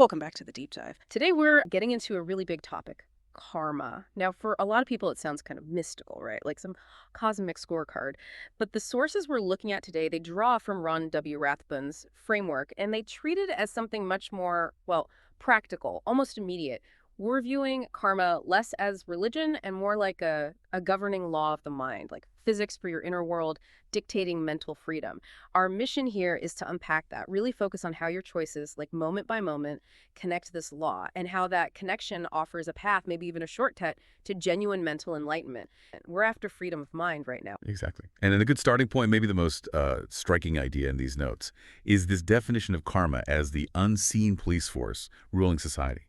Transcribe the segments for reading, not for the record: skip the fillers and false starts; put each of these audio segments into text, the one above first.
Welcome back to the deep dive. Today we're getting into a really big topic, karma. Now, for a lot of people, it sounds kind of mystical, right? Like some cosmic scorecard. But the sources we're looking at today, they draw from Ron W Rathbun's framework, and they treat it as something much more, well, practical, almost immediate. We're viewing karma less as religion and more like a governing law of the mind, like physics for your inner world, dictating mental freedom. Our mission here is to unpack that, really focus on how your choices, like moment by moment, connect to this law and how that connection offers a path, maybe even a shortcut, to genuine mental enlightenment. We're after freedom of mind right now. Exactly. And a good starting point, maybe the most striking idea in these notes, is this definition of karma as the unseen police force ruling society.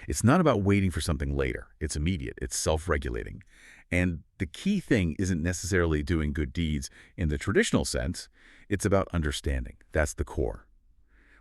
It's not about waiting for something later. It's immediate. It's self-regulating. And the key thing isn't necessarily doing good deeds in the traditional sense. It's about understanding. That's the core.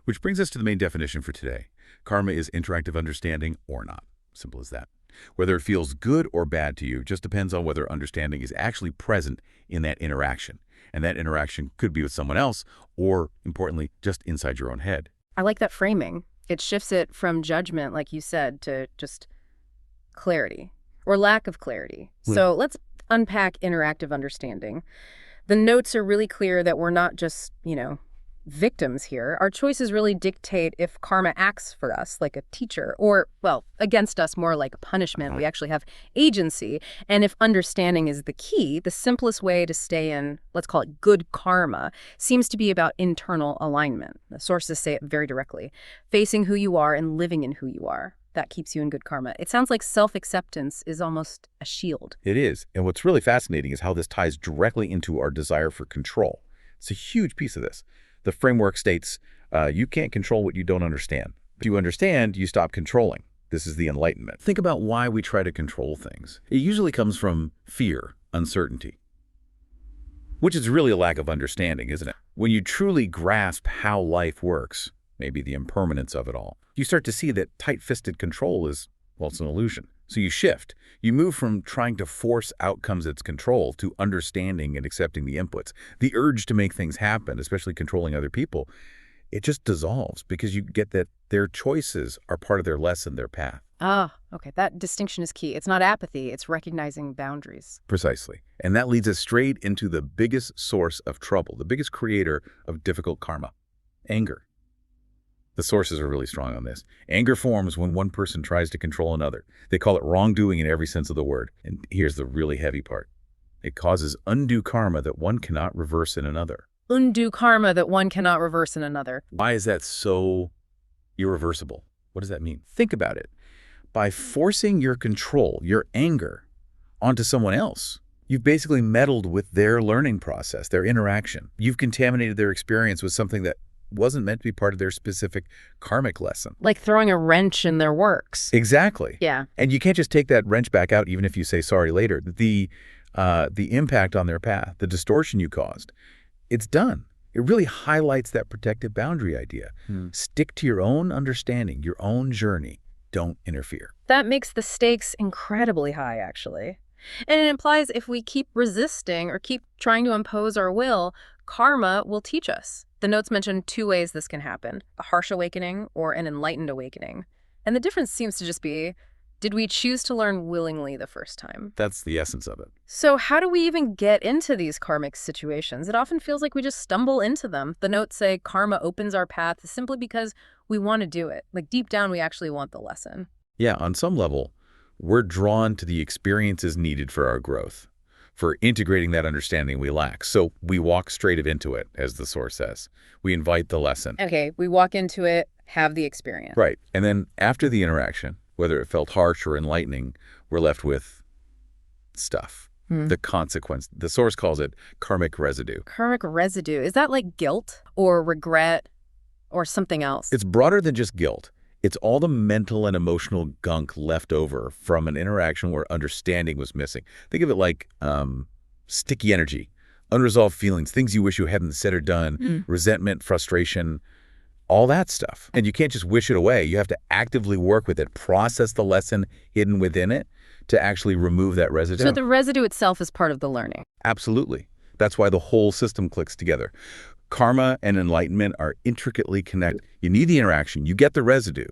Which brings us to the main definition for today. Karma is interactive understanding or not. Simple as that. Whether it feels good or bad to you just depends on whether understanding is actually present in that interaction. And that interaction could be with someone else or, importantly, just inside your own head. I like that framing. It shifts it from judgment, like you said, to just clarity or lack of clarity. So let's unpack interactive understanding. The notes are really clear that we're not just, victims here. Our choices really dictate if karma acts for us like a teacher or, well, against us more like a punishment. We actually have agency. And if understanding is the key, the simplest way to stay in, let's call it good karma, seems to be about internal alignment. The sources say it very directly. Facing who you are and living in who you are. That keeps you in good karma. It sounds like self-acceptance is almost a shield. It is. And what's really fascinating is how this ties directly into our desire for control. It's a huge piece of this. The framework states, you can't control what you don't understand. If you understand, you stop controlling. This is the enlightenment. Think about why we try to control things. It usually comes from fear, uncertainty, which is really a lack of understanding, isn't it? When you truly grasp how life works, maybe the impermanence of it all, you start to see that tight-fisted control is, well, it's an illusion. So you shift. You move from trying to force outcomes it's control to understanding and accepting the inputs. The urge to make things happen, especially controlling other people, it just dissolves because you get that their choices are part of their lesson, their path. Ah, okay. That distinction is key. It's not apathy. It's recognizing boundaries. Precisely. And that leads us straight into the biggest source of trouble, the biggest creator of difficult karma, anger. The sources are really strong on this. Anger forms when one person tries to control another. They call it wrongdoing in every sense of the word. And here's the really heavy part. It causes undue karma that one cannot reverse in another. Undue karma that one cannot reverse in another. Why is that so irreversible? What does that mean? Think about it. By forcing your control, your anger, onto someone else, you've basically meddled with their learning process, their interaction. You've contaminated their experience with something that wasn't meant to be part of their specific karmic lesson. Like throwing a wrench in their works. Exactly. Yeah. And you can't just take that wrench back out even if you say sorry later. The impact on their path, the distortion you caused, it's done. It really highlights that protective boundary idea. Stick to your own understanding, your own journey. Don't interfere. That makes the stakes incredibly high, actually. And it implies if we keep resisting or keep trying to impose our will, karma will teach us. The notes mention two ways this can happen, a harsh awakening or an enlightened awakening. And the difference seems to just be, did we choose to learn willingly the first time? That's the essence of it. So how do we even get into these karmic situations? It often feels like we just stumble into them. The notes say karma opens our path simply because we want to do it. Like deep down, we actually want the lesson. Yeah, on some level, we're drawn to the experiences needed for our growth, for integrating that understanding we lack. So we walk straight into it, as the source says. We invite the lesson. Okay, we walk into it, have the experience. Right. And then after the interaction, whether it felt harsh or enlightening, we're left with stuff, the consequence. The source calls it karmic residue. Karmic residue. Is that like guilt or regret or something else? It's broader than just guilt. It's all the mental and emotional gunk left over from an interaction where understanding was missing. Think of it like sticky energy, unresolved feelings, things you wish you hadn't said or done, resentment, frustration, all that stuff. And you can't just wish it away. You have to actively work with it, process the lesson hidden within it to actually remove that residue. So the residue itself is part of the learning. Absolutely. That's why the whole system clicks together. Karma and enlightenment are intricately connected. You need the interaction, you get the residue.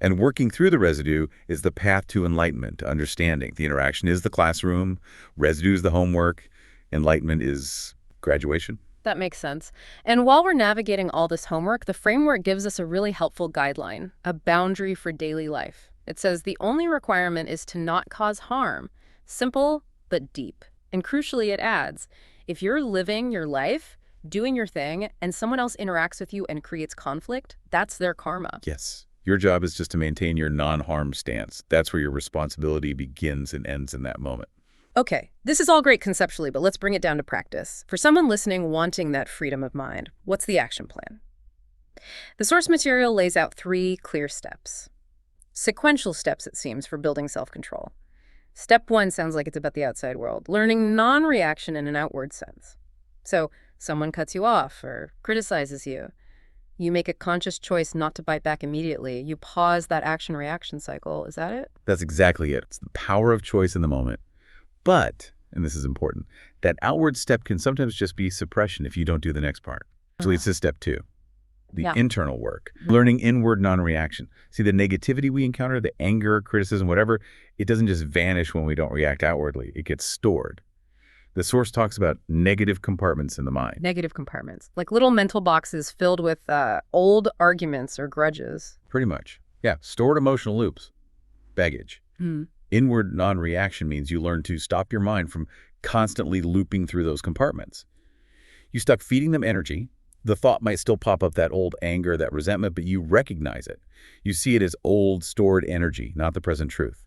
And working through the residue is the path to enlightenment, to understanding. The interaction is the classroom, residue is the homework, enlightenment is graduation. That makes sense. And while we're navigating all this homework, the framework gives us a really helpful guideline, a boundary for daily life. It says the only requirement is to not cause harm. Simple, but deep. And crucially, it adds, if you're living your life, doing your thing, and someone else interacts with you and creates conflict, that's their karma. Yes. Your job is just to maintain your non-harm stance. That's where your responsibility begins and ends in that moment. Okay, this is all great conceptually, but let's bring it down to practice. For someone listening wanting that freedom of mind, what's the action plan? The source material lays out 3 clear steps. Sequential steps, it seems, for building self-control. Step 1 sounds like it's about the outside world, learning non-reaction in an outward sense. So, someone cuts you off or criticizes you. You make a conscious choice not to bite back immediately. You pause that action-reaction cycle. Is that it? That's exactly it. It's the power of choice in the moment. But, and this is important, that outward step can sometimes just be suppression if you don't do the next part. So leads to step 2, the internal work, learning inward non-reaction. See, the negativity we encounter, the anger, criticism, whatever, it doesn't just vanish when we don't react outwardly. It gets stored. The source talks about negative compartments in the mind. Negative compartments, like little mental boxes filled with old arguments or grudges. Pretty much. Yeah, stored emotional loops, baggage. Inward non-reaction means you learn to stop your mind from constantly looping through those compartments. You stop feeding them energy. The thought might still pop up, that old anger, that resentment, but you recognize it. You see it as old, stored energy, not the present truth.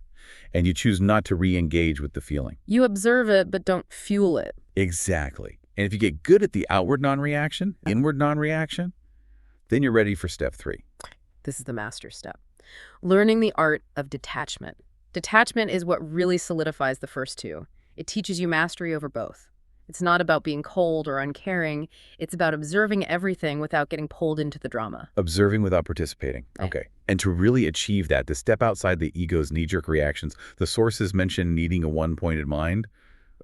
And you choose not to re-engage with the feeling. You observe it, but don't fuel it. Exactly. And if you get good at the outward non-reaction, inward non-reaction, then you're ready for step 3. This is the master step. Learning the art of detachment. Detachment is what really solidifies the first 2. It teaches you mastery over both. It's not about being cold or uncaring. It's about observing everything without getting pulled into the drama. Observing without participating. Okay. And to really achieve that, to step outside the ego's knee-jerk reactions, the sources mention needing a one-pointed mind.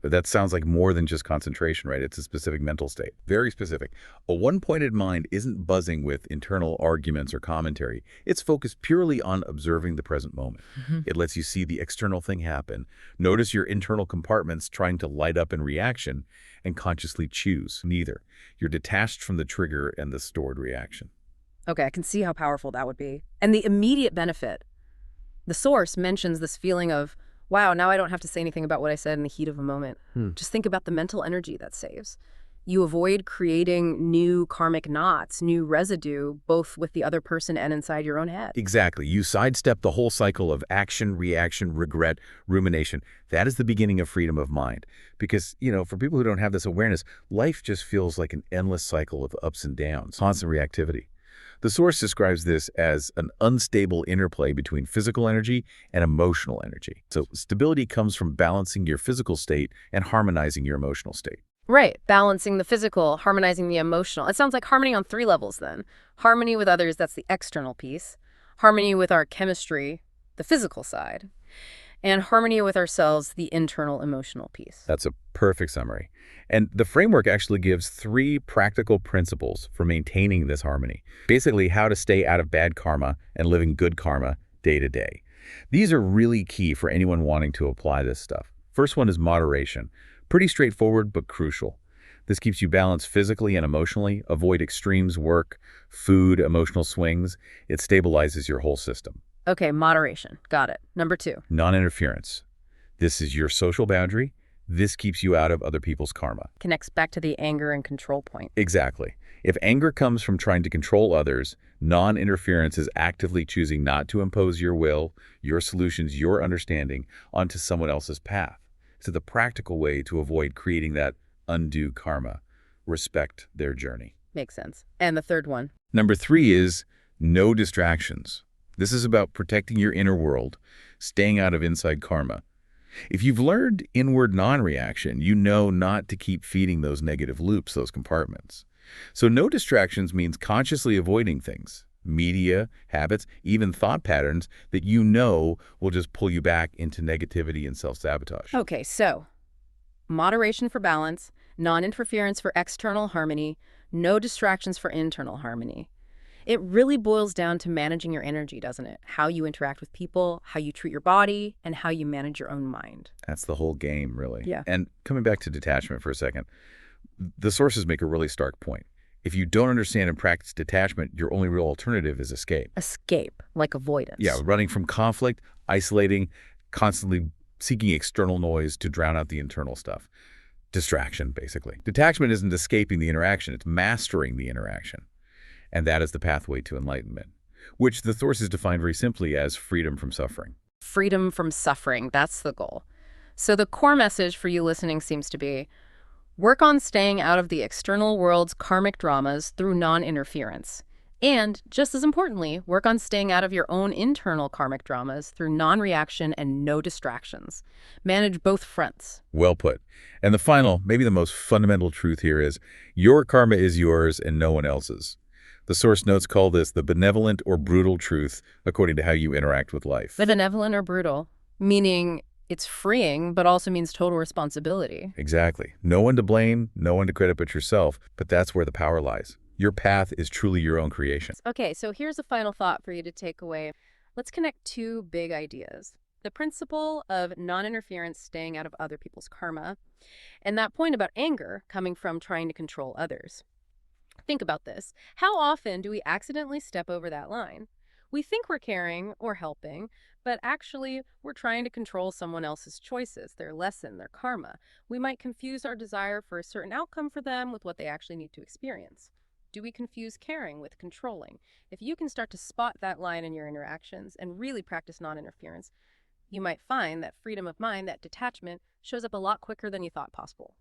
That sounds like more than just concentration, right? It's a specific mental state. Very specific. A one-pointed mind isn't buzzing with internal arguments or commentary. It's focused purely on observing the present moment. It lets you see the external thing happen, notice your internal compartments trying to light up in reaction, and consciously choose neither. You're detached from the trigger and the stored reaction. Okay, I can see how powerful that would be. And the immediate benefit. The source mentions this feeling of, wow, now I don't have to say anything about what I said in the heat of a moment. Just think about the mental energy that saves. You avoid creating new karmic knots, new residue, both with the other person and inside your own head. Exactly. You sidestep the whole cycle of action, reaction, regret, rumination. That is the beginning of freedom of mind. Because, for people who don't have this awareness, life just feels like an endless cycle of ups and downs, constant reactivity. The source describes this as an unstable interplay between physical energy and emotional energy. So stability comes from balancing your physical state and harmonizing your emotional state. Right, balancing the physical, harmonizing the emotional. It sounds like harmony on 3 levels then. Harmony with others, that's the external piece. Harmony with our chemistry, the physical side. And harmony with ourselves, the internal emotional piece. That's a perfect summary. And the framework actually gives 3 practical principles for maintaining this harmony. Basically, how to stay out of bad karma and living good karma day to day. These are really key for anyone wanting to apply this stuff. First one is moderation. Pretty straightforward, but crucial. This keeps you balanced physically and emotionally. Avoid extremes, work, food, emotional swings. It stabilizes your whole system. Okay, moderation. Got it. Number 2. Non-interference. This is your social boundary. This keeps you out of other people's karma. Connects back to the anger and control point. Exactly. If anger comes from trying to control others, non-interference is actively choosing not to impose your will, your solutions, your understanding onto someone else's path. So the practical way to avoid creating that undue karma. Respect their journey. Makes sense. And the 3rd one? Number 3 is no distractions. This is about protecting your inner world, staying out of inside karma. If you've learned inward non-reaction, you know not to keep feeding those negative loops, those compartments. So no distractions means consciously avoiding things, media, habits, even thought patterns that you know will just pull you back into negativity and self-sabotage. Okay, so moderation for balance, non-interference for external harmony, No distractions for internal harmony. It really boils down to managing your energy, doesn't it? How you interact with people, how you treat your body, and how you manage your own mind. That's the whole game, really. Yeah. And coming back to detachment for a second, the sources make a really stark point. If you don't understand and practice detachment, your only real alternative is escape. Escape, like Yeah, avoidance. running from conflict, isolating, constantly seeking external noise to drown out the internal stuff. Distraction, basically. Detachment isn't escaping the interaction, it's mastering the interaction. And that is the pathway to enlightenment, which the sources define very simply as freedom from suffering. Freedom from suffering, that's the goal. So the core message for you listening seems to be work on staying out of the external world's karmic dramas through non-interference. And, just as importantly, work on staying out of your own internal karmic dramas through non-reaction and no distractions. Manage both fronts. Well put. And the final, maybe the most fundamental truth here is your karma is yours and no one else's. The source notes call this the benevolent or brutal truth according to how you interact with life. Benevolent or brutal, meaning it's freeing, but also means total responsibility. Exactly. No one to blame, no one to credit but yourself, but that's where the power lies. Your path is truly your own creation. Okay, so here's a final thought for you to take away. Let's connect two big ideas. The principle of non-interference staying out of other people's karma, and that point about anger coming from trying to control others. Think about this. How often do we accidentally step over that line? We think we're caring or helping, but actually we're trying to control someone else's choices, their lesson, their karma. We might confuse our desire for a certain outcome for them with what they actually need to experience. Do we confuse caring with controlling? If you can start to spot that line in your interactions and really practice non-interference, you might find that freedom of mind, that detachment, shows up a lot quicker than you thought possible.